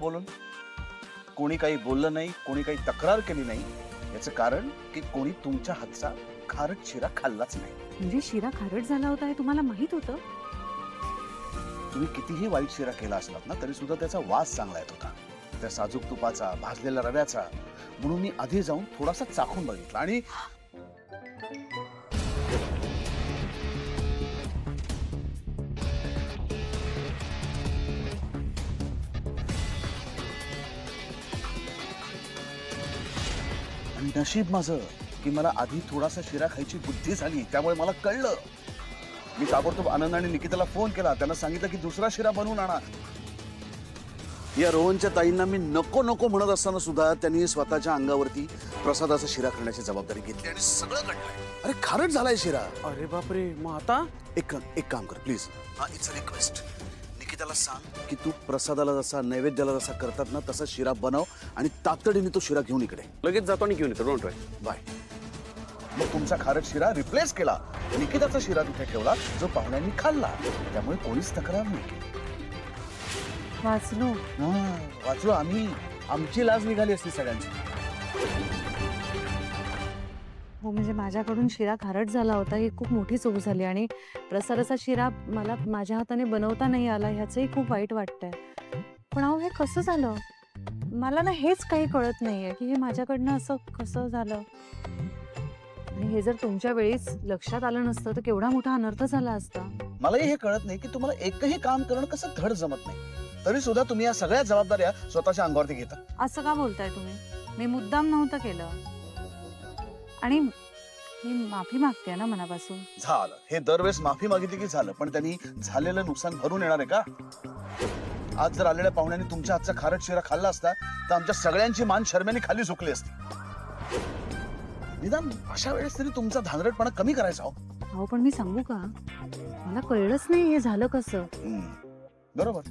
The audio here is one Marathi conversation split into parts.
बोलून? कोणी काही बोललं नाही, कोणी काही तक्रार केली नाही, याचं कारण की कोणी तुमच्या हातचा खारट शिरा खाल्लाच नाही. म्हणजे शिरा खारट झाला होता हे तुम्हाला माहित होतं? तुम्ही कितीही वाईट शिरा केला असलात ना तरी सुद्धा त्याचा वास चांगला येत होता, त्या साजूक तुपाचा, भाजलेल्या रव्याचा. म्हणून मी आधी जाऊन थोडासा चाखून बघितला आणि नशीब माझं की मला आधी थोडासा शिरा खायची बुद्धी झाली, त्यामुळे मला कळलं. मी ताबडतोब आनंद आणि निकिताला फोन केला, त्यांना सांगितलं की दुसरा शिरा बनवून आणा. या रोहनच्या ताईंना मी नको नको म्हणत असताना सुद्धा त्यांनी स्वतःच्या अंगावरती प्रसादाचा शिरा करण्याची जबाबदारी घेतली आणि सगळं घडलंय. अरे खारट झालाय शिरा. अरे बापरे, मग आता एक काम कर प्लीज. It's a request. निकिताला सांग की तू प्रसादाला जसा नैवेद्याला जसा करतात ना तसा शिरा बनव आणि तातडीने तो शिरा घेऊन इकडे. लगेच जातो आणि घेऊन येतो. Don't worry. बाय. मग तुमचा खारट शिरा रिप्लेस केला, निकिताचा शिरा तिथे ठेवला जो पाहुण्यांनी खाल्ला, त्यामुळे कोणीच तक्रार नाही केली. वाचलो. वाचलो आम्ही. आमची लाज निघाली असती सगळ्यांची. हो, म्हणजे माझ्याकडून शिरा खारट झाला होता ही खूप मोठी चूक झाली आणि प्रसादाचा शिरा मला माझ्या हाताने बनवता नाही आला ह्याचंही खूप वाईट वाटतंय. पण अहो हे कसं झालं? मला ना हेच काही कळत नाहीये की हे माझ्याकडनं असं कसं झालं. आणि हे जर तुमच्या वेळीच लक्षात आलं नसतं तर केवढा मोठा अनर्थ झाला असता. मलाही हे कळत नाही की तुम्हाला एकही काम करणं कसं धड जमत नाही, तरी सुद्धा तुम्ही या सगळ्या जबाबदाऱ्या स्वतःच्या अंगावरती घेता. असं का बोलताय तुम्ही? मी मुद्दाम नव्हतं केलं आणि मी माफी मागते ना मनापासून. झालं हे दरवेळेस माफी मागितली की झालं, पण त्यांनी झालेलं नुकसान भरून येणार आहे का? आज जर आलेल्या पाहुण्यांनी तुमच्या हातचा खारट शिरा खाल्ला असता तर आमच्या सगळ्यांची मान शर्मेने खाली झुकली असती. निदान अशा वेळेस तरी तुमचा धांदरटपणा कमी करायचा. हो पण मी सांगू का, मला कळलंच नाही हे झालं कसं. बरोबर.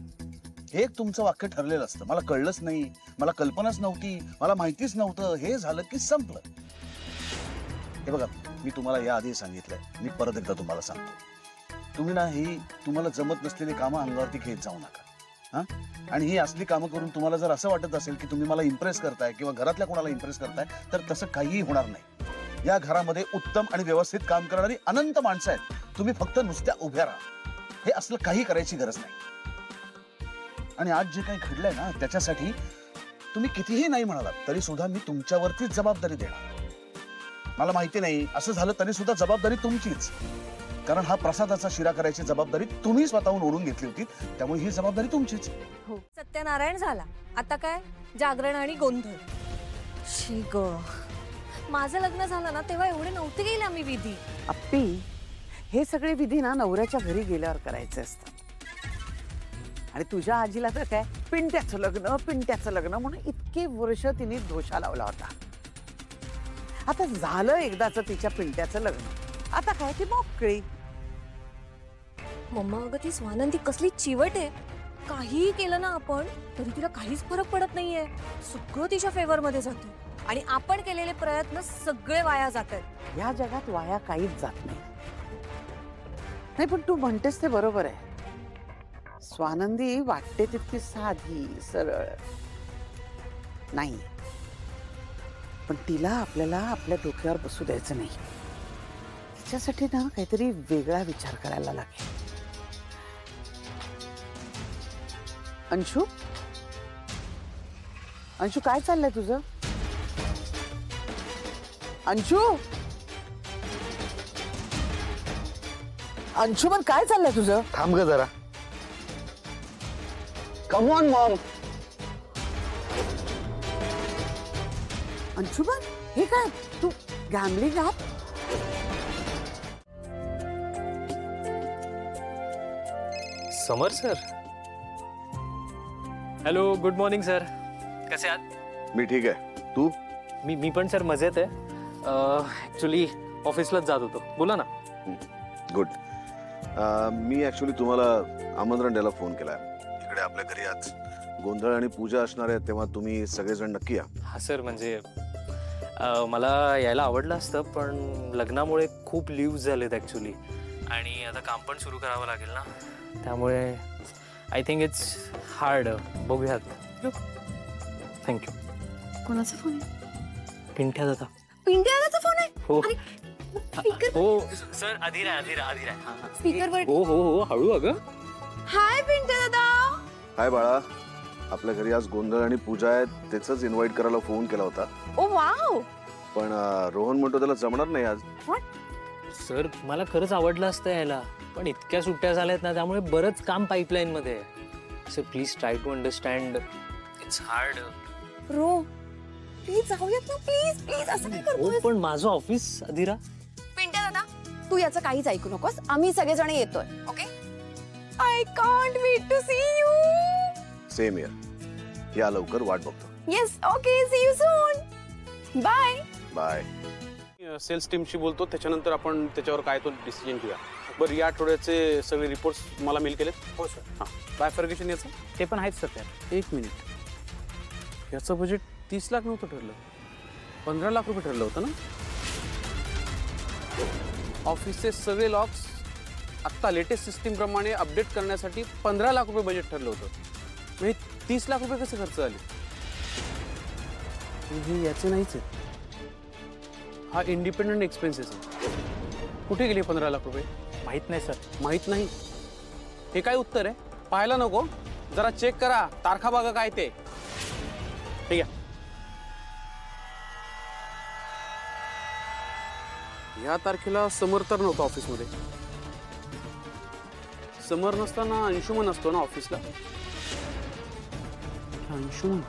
हे एक तुमचं वाक्य ठरलेलं असतं, मला कळलंच नाही, मला कल्पनाच नव्हती, मला माहितीच नव्हतं. हे झालं की संपलं. हे बघा, मी तुम्हाला याआधी सांगितलंय, मी परत एकदा तुम्हाला सांगतो, तुम्ही ना ही तुम्हाला जमत नसलेली कामं अंगावरती घेत जाऊ नका. आणि ही असली कामं करून तुम्हाला जर असं वाटत असेल की तुम्ही मला इम्प्रेस करताय किंवा घरातल्या कोणाला इम्प्रेस करताय तर तसं काहीही होणार नाही. या घरामध्ये उत्तम आणि व्यवस्थित काम करणारी अनंत माणसं आहेत. तुम्ही फक्त नुसत्या उभ्या राहा. हे असलं काही करायची गरज नाही. आणि आज जे काही घडलंय ना त्याच्यासाठी तुम्ही कितीही नाही म्हणालात तरी सुद्धा मी तुमच्यावरतीच जबाबदारी देणार. मला माहिती नाही असं झालं तरी सुद्धा जबाबदारी तुमचीच, कारण हा प्रसादाचा शिरा करायची जबाबदारी तुम्ही स्वतःहून ओढून घेतली होती, त्यामुळे ही जबाबदारी तुमचीच. हो, सत्यनारायण झाला, आता काय जागरण आणि गोंधळ. शी ग, माझं लग्न झालं ना तेव्हा एवढे नव्हते गेले आम्ही विधी. अप्पी, हे सगळे विधी ना नवऱ्याच्या घरी गेल्यावर करायचे असतात. आणि तुझ्या आजीला तर काय पिंट्याचं लग्न म्हणून इतके वर्ष तिने दोषा लावला होता. आता झालं एकदाच तिच्या पिंट्याचं लग्न, आता काय ती मोकळी. मम्मा अगं ती स्वानंदी कसली चिवट आहे. काहीही केलं ना आपण तरी तिला काहीच फरक पडत नाहीये. सगळं तिच्या फेवर मध्ये जातं आणि आपण केलेले प्रयत्न सगळे वाया जातात. या जगात वाया काहीच जात नाही. नाही पण तू म्हणतेस ते बरोबर आहे. स्वानंदी वाटते तितकी साधी सरळ नाही, पण तिला आपल्याला आपल्या डोक्यावर बसू द्यायचं नाही. तिच्यासाठी ना काहीतरी वेगळा विचार करायला लागेल. अंशू, अंशू काय चाललंय तुझं? अंशू, अंशुमन काय चाललंय तुझं? थांब ग जरा. Come on Maugham. अंशुमन हे काय तू गॅमलिंग आहात? Samar sir. Hello, good morning sir. कसे आहात? मी ठीक आहे, तू? मी पण सर मजेत आहे. ॲक्च्युली ऑफिसलाच जात होतो. बोला ना. गुड. मी ॲक्च्युली तुम्हाला आमंत्रण द्यायला फोन केलाय. इकडे आपल्या घरी आज गोंधळ आणि पूजा असणार आहे, तेव्हा तुम्ही सगळेजण नक्की या. हा सर, म्हणजे मला यायला आवडलं असतं पण लग्नामुळे खूप लिव्ह झालेत ॲक्च्युली आणि आता काम पण सुरू करावं लागेल ना, त्यामुळे आय थिंक इट्स हार्ड. बघूयात. थँक्यू. कोणाचा फोन आहे? पिंट्या दादा. पिंट्याचा फोन आहे? हो स्पीकर हो सर. अधीर आहे. स्पीकरवर. हो हळू अगं. हाय पिंट्या दादा. हाय बाळा, आपल्या घरी आज गोंधळ आणि पूजा आहे, त्याच इन्व्हाइट करायला फोन केला होता. ओ वाव. पण रोहन म्हणतो त्याला जमणार नाही आज. सर मला खरंच आवडलं असतं यायला, पण इतक्या सुट्ट्या झाल्यात ना, त्यामुळे बरंच काम पाईपलाईन मध्ये आहे. Sir please try to understand. It's hard. रो प्लीज जाऊयात ना, प्लीज प्लीज. असं काय हो करतोय? पण माझं ऑफिस अधीरा. पिंट्या दादा तू याचं काहीच ऐकू नकोस. आम्ही सगळेजण येतोय. Okay. I can't wait to see you. Same here. या लवकर, वाट बघतो. Yes okay. See you soon. Bye. Bye. Sales टीमशी बोलतो, त्याच्यानंतर आपण त्याच्यावर काय तो डिसिजन घेऊया. बरं, या आठवड्याचे सगळे रिपोर्ट्स मला मेल केलेत? हो सर. हां. बायफर्गेशन याचं ते पण आहेत सर त्यात. 1 मिनिट. याचं बजेट 30 लाख नव्हतं ठरलं, 15 लाख रुपये ठरलं होतं ना. ऑफिसचे सगळे लॉक्स आत्ता लेटेस्ट सिस्टीम प्रमाणे अपडेट करण्यासाठी 15 लाख रुपये बजेट ठरलं होतं. म्हणजे 30 लाख रुपये कसे खर्च झाले? हे याचे नाहीच आहेत. हा इंडिपेंडंट एक्सपेन्सेस आहे. कुठे गेले 15 लाख रुपये? माहित नाही सर. माहित नाही? हे काय उत्तर आहे? पाहायला नको? जरा चेक करा, तारखा बघा काय ते. ठीक आहे. या तारखेला समर तर नव्हता ऑफिसमध्ये. समर नसताना अंशुमन असतो ना ऑफिसला. अंशुमन